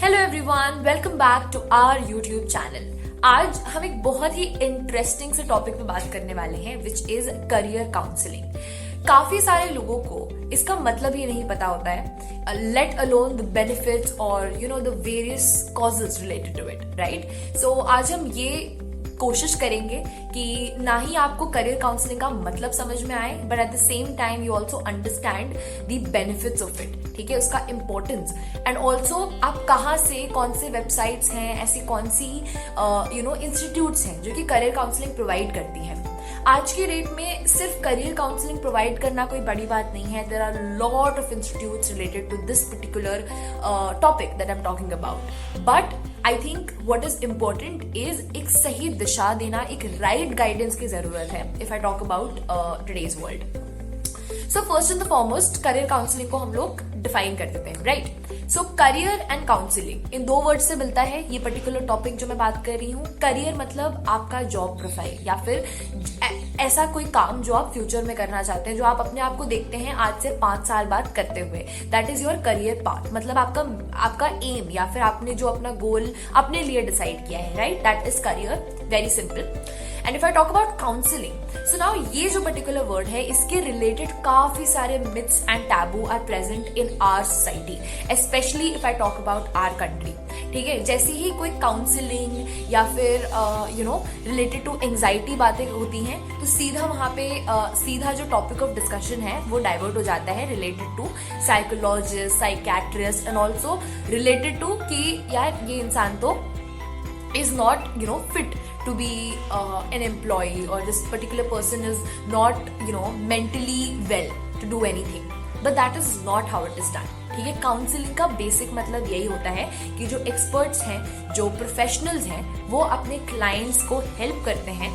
Hello everyone, welcome back to our YouTube channel. आज हम एक बहुत ही इंटरेस्टिंग से टॉपिक पे बात करने वाले हैं विच इज करियर काउंसलिंग। काफी सारे लोगों को इसका मतलब ही नहीं पता होता है, लेट अलोन द बेनिफिट्स और the various causes related to it, right. So आज हम ये कोशिश करेंगे कि ना ही आपको करियर काउंसलिंग का मतलब समझ में आए, but at the same time you also understand the benefits of it, ठीक है, उसका इम्पोर्टेंस एंड ऑल्सो आप कहाँ से, कौन से वेबसाइट्स हैं, ऐसी कौन सी इंस्टीट्यूट्स हैं जो कि करियर काउंसलिंग प्रोवाइड करती हैं। आज के डेट में सिर्फ करियर काउंसलिंग प्रोवाइड करना कोई बड़ी बात नहीं है। There are lot of institutes related to this particular topic that I am talking about, but I think what is important is एक सही दिशा देना, एक राइट गाइडेंस की जरूरत है if I talk about today's world. So first and the foremost career counselling को हम लोग डिफाइन कर देते हैं, right. So career and counselling इन दो वर्ड से मिलता है ये पर्टिकुलर टॉपिक जो मैं बात कर रही हूँ। करियर मतलब आपका जॉब प्रोफाइल या फिर ऐसा कोई काम जो आप फ्यूचर में करना चाहते हैं, जो आप अपने आप को देखते हैं आज से 5 साल बाद करते हुए, that is your career path. मतलब आपका एम या फिर आपने जो अपना गोल अपने लिए डिसाइड किया है, right, that is career, very simple. And if I talk about counselling, so now ये जो पर्टिकुलर वर्ड है इसके रिलेटेड काफी सारे myths and taboo are present in our society, specially if I talk about our country, ठीक है। जैसे ही कोई काउंसलिंग या फिर रिलेटेड टू एंजाइटी बातें होती हैं तो सीधा वहां पे सीधा जो टॉपिक ऑफ डिस्कशन है वो डाइवर्ट हो जाता है related to psychologist, psychiatrist and also related to कि यार ये इंसान तो is not fit to be an employee, or this particular person is not mentally well to do anything, but that is not how it is done, ठीक है। Counselling का basic मतलब यही होता है कि जो एक्सपर्ट्स हैं, जो प्रोफेशनल्स हैं, वो अपने क्लाइंट्स को हेल्प करते हैं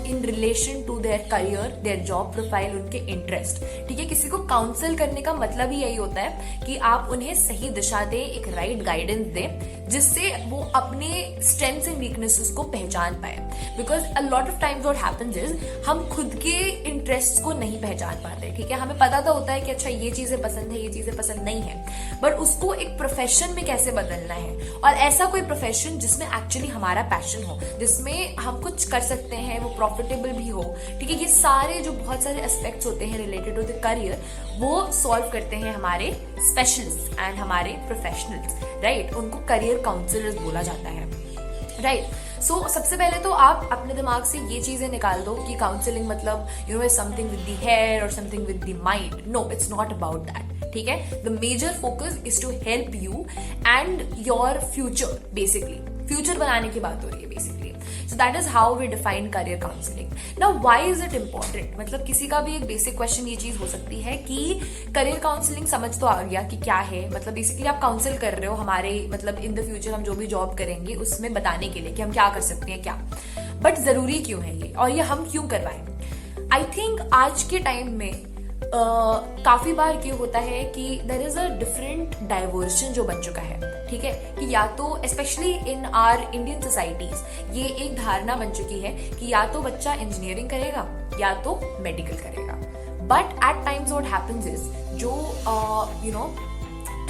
in relation to their career, their job profile, उनके इंटरेस्ट, ठीक है। किसी को काउंसल करने का मतलब ही यही होता है कि आप उन्हें सही दिशा दें, एक राइट गाइडेंस दें, जिससे वो अपने स्ट्रेंथ्स एंड वीकनेसेस को पहचान पाए। Because a lot of times what happens is हम खुद के इंटरेस्ट को नहीं पहचान पाते, ठीक है। हमें पता तो होता है कि अच्छा ये चीजें पसंद है, ये चीजें पसंद नहीं है, बट उसको एक प्रोफेशन में कैसे बदलना है, और ऐसा कोई प्रोफेशन जिसमें एक्चुअली हमारा पैशन हो, जिसमें हम कुछ कर सकते हैं, वो प्रॉफिटेबल भी हो, ठीक है। ये सारे जो बहुत सारे एस्पेक्ट्स होते हैं रिलेटेड टू द करियर, वो सॉल्व करते हैं हमारे स्पेशलिस्ट एंड हमारे प्रोफेशनल्स, राइट। उनको करियर काउंसलर्स बोला जाता है, राइट। सो सबसे पहले तो आप अपने दिमाग से ये चीजें निकाल दो कि काउंसलिंग मतलब is something with the hair और something with the mind. No, it's not about that, ठीक है। The major focus is to help you and your future, basically future बनाने की बात हो रही है basically. So that is how we define career counselling. Now why is it important, मतलब किसी का भी एक बेसिक क्वेश्चन ये चीज हो सकती है कि करियर काउंसलिंग समझ तो आ गया कि क्या है, मतलब बेसिकली आप काउंसिल कर रहे हो हमारे, मतलब इन द फ्यूचर हम जो भी जॉब करेंगे उसमें बताने के लिए कि हम क्या कर सकते हैं, क्या, बट जरूरी क्यों है ये और ये हम क्यों करवाएं। आई थिंक आज के टाइम में काफी बार क्यों होता है कि there is a different diversion जो बन चुका है, ठीक है, कि या तो specially in our Indian societies ये एक धारणा बन चुकी है कि या तो बच्चा इंजीनियरिंग करेगा या तो मेडिकल करेगा, but at times what happens is जो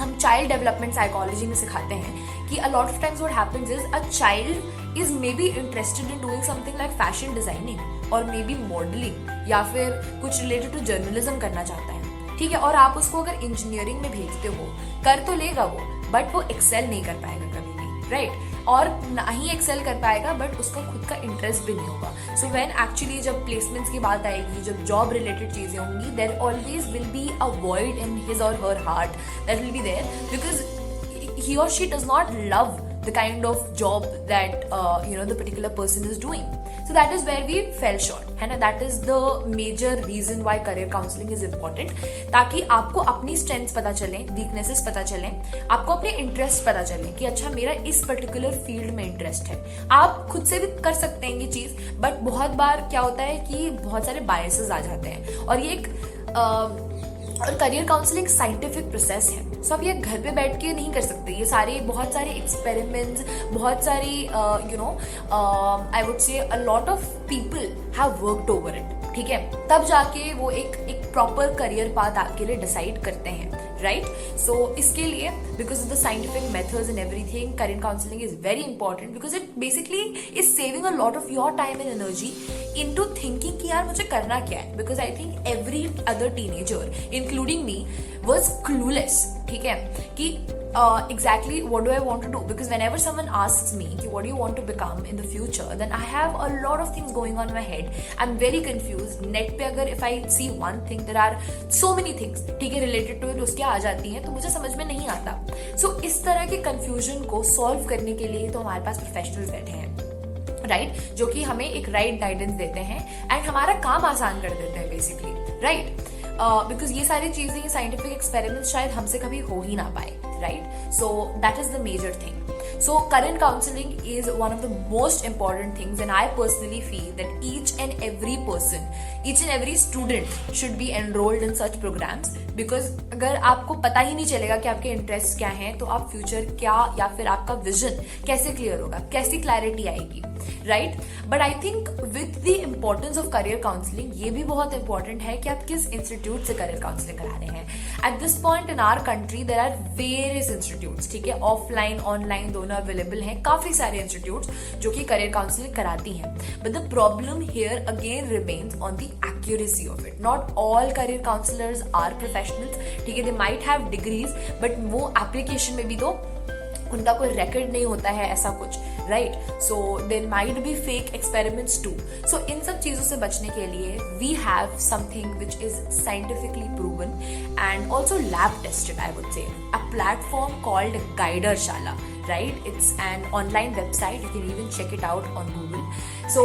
हम चाइल्ड डेवलपमेंट साइकोलॉजी में सिखाते हैं कि a lot of times what happens is a child is may be interested in doing something like fashion designing और मे बी मॉडलिंग या फिर कुछ रिलेटेड टू जर्नलिज्म करना चाहता है, ठीक है। और आप उसको अगर इंजीनियरिंग में भेजते हो, कर तो लेगा वो, बट वो एक्सेल नहीं कर पाएगा कभी भी, राइट। और ना ही एक्सेल कर पाएगा, बट उसका खुद का इंटरेस्ट भी नहीं होगा। सो व्हेन एक्चुअली जब प्लेसमेंट्स की बात आएगी, जब जॉब रिलेटेड चीजें होंगी, there always will be a void in his or her heart that will be there, because he or she does not love the kind of job that the particular person is doing. So that is where we fell short, है ना। That is the major reason why career counseling is important, ताकि आपको अपनी strengths पता चलें, weaknesses पता चलें, आपको अपने interest पता चलें कि अच्छा मेरा इस particular field में interest है। आप खुद से भी कर सकते हैं ये चीज, but बहुत बार क्या होता है कि बहुत सारे biases आ जाते हैं, और ये एक और करियर काउंसलिंग साइंटिफिक प्रोसेस है। सो आप ये घर पे बैठ के नहीं कर सकते, ये सारे बहुत सारे एक्सपेरिमेंट्स, बहुत सारी आई would say a lot of people have worked over it, ठीक है। तब जाके वो एक प्रॉपर करियर पाथ आपके लिए डिसाइड करते हैं राइट. सो इसके लिए because of the scientific methods and everything, career counselling is very important because it basically is saving a lot of your time and energy into thinking कि यार मुझे करना क्या है. Because I think every other teenager including me was clueless, ठीक है, कि exactly what do I want to do, because whenever someone asks me what do you want to become in the future, then I have a lot of things going on in my head. I'm very confused. Net पे अगर if I see one thing, there are so many things, ठीक है, related to it, उसके आ जाती हैं तो मुझे समझ में नहीं आता. So इस तरह के confusion को solve करने के लिए तो हमारे पास professionals बैठे हैं, राइट, जो कि हमें एक राइट गाइडेंस देते हैं एंड हमारा काम आसान कर देते हैं बेसिकली, राइट. बिकॉज ये सारी चीजें, ये साइंटिफिक एक्सपेरिमेंट शायद हमसे कभी हो ही ना पाए, right? So that is the major thing. So career counseling is one of the most important things, and I personally feel that each and every person, each and every student should be enrolled in such programs, because अगर आपको पता ही नहीं चलेगा कि आपके interest क्या हैं, तो आप फ्यूचर क्या या फिर आपका विजन कैसे क्लियर होगा, कैसी क्लैरिटी आएगी, right. But I think with the importance of career counselling, ये भी बहुत इंपॉर्टेंट है कि आप किस इंस्टीट्यूट से करियर काउंसलिंग करा रहे हैं. At this point in our country there are various institutes, ठीक है, ऑफलाइन ऑनलाइन दोनों अवेलेबल हैं, काफी सारे इंस्टीट्यूट्स जो कि करियर काउंसलिंग कराती हैं. But the problem here again remains on the accuracy of it. Not all career counsellors are professionals, ठीक है, they might have degrees, but वो एप्लीकेशन में भी तो उनका कोई रिकॉर्ड नहीं होता है ऐसा कुछ, right. So there might be fake experiments too. So इन सब चीजों से बचने के लिए we have something which is scientifically proven and also lab tested, I would say, a platform called Guidershala, right? It's an online website. You can even check it out on Google. So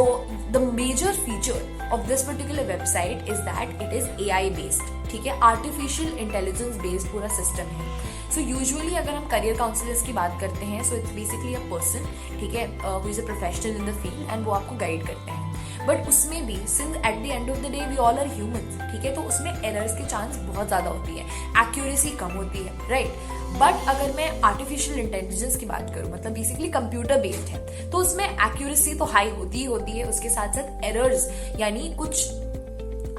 the major feature of this particular website is that it is AI based, ठीक है, artificial intelligence based पूरा system है. So usually अगर हम career counselors की बात करते हैं, so it's basically a person, ठीक है, who is a professional in the field, and वो आपको guide करते हैं. बट उसमें भी since at the end of the day we all are humans, ठीक है, तो उसमें एरर्स के चांस बहुत ज्यादा होती है, एक्यूरेसी कम होती है, राइट. बट अगर मैं आर्टिफिशियल इंटेलिजेंस की बात करूं, मतलब बेसिकली कंप्यूटर बेस्ड है, तो उसमें एक्यूरेसी तो हाई होती ही होती है, उसके साथ साथ एरर्स यानी कुछ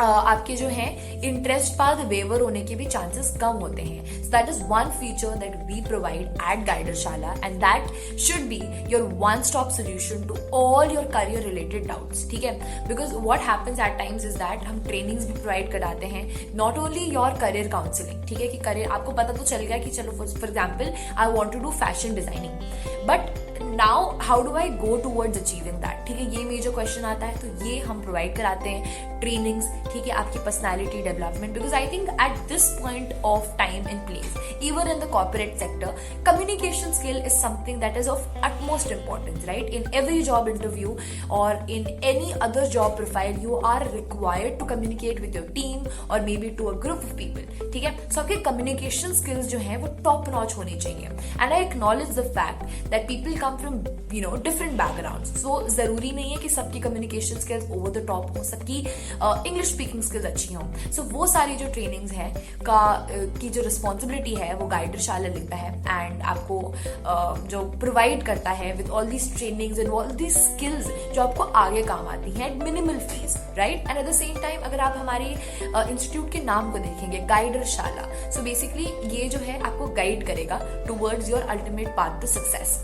आपके जो है इंटरेस्ट पाथ वेवर होने के भी चांसेस कम होते हैं. So that is one feature that we provide at Guidershala, and that should be your one stop solution to all your career related doubts, ठीक है. Because what happens at times is that हम trainings भी provide कराते हैं, not only your career counselling, ठीक है, कि career आपको पता तो चल गया कि चलो for example I want to do fashion designing, but now how do I go towards achieving that, ठीक है, ये मेजर क्वेश्चन आता है. तो ये हम प्रोवाइड कराते हैं ट्रेनिंग्स, ठीक है, आपकी personality development, because I think eight this point of time and place, even in the corporate sector, communication skill is something that is of utmost importance, right? In every job interview or in any other job profile, you are required to communicate with your team or maybe to a group of people, ठीक है. So आपके communication skills जो हैं वो top notch होनी चाहिए. And I acknowledge the fact that people come from different backgrounds. So जरूरी नहीं है कि सबकी communication skills over the top हो, सबकी English speaking skills अच्छी हों. So वो सारी जो trainings हैं की जो responsibility है वो गाइडरशाला लेता है and आपको जो प्रोवाइड करता है with all these trainings and all these skills जो आपको आगे काम आती हैं at minimal fees, right. And at the same time अगर आप हमारे इंस्टीट्यूट के नाम को देखेंगे, गाइडरशाला, सो बेसिकली ये जो है आपको गाइड करेगा towards your ultimate path to success.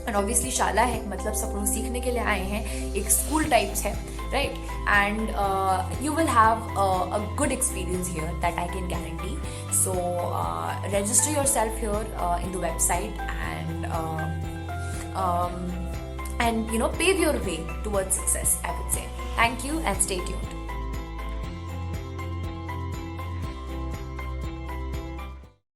And obviously शाला है मतलब सब लोग सीखने के लिए आए हैं, एक स्कूल टाइप्स है, right? And you will have a good experience here, that I can guarantee. So register yourself here in the website and pave your way towards success, I would say. Thank you and stay tuned.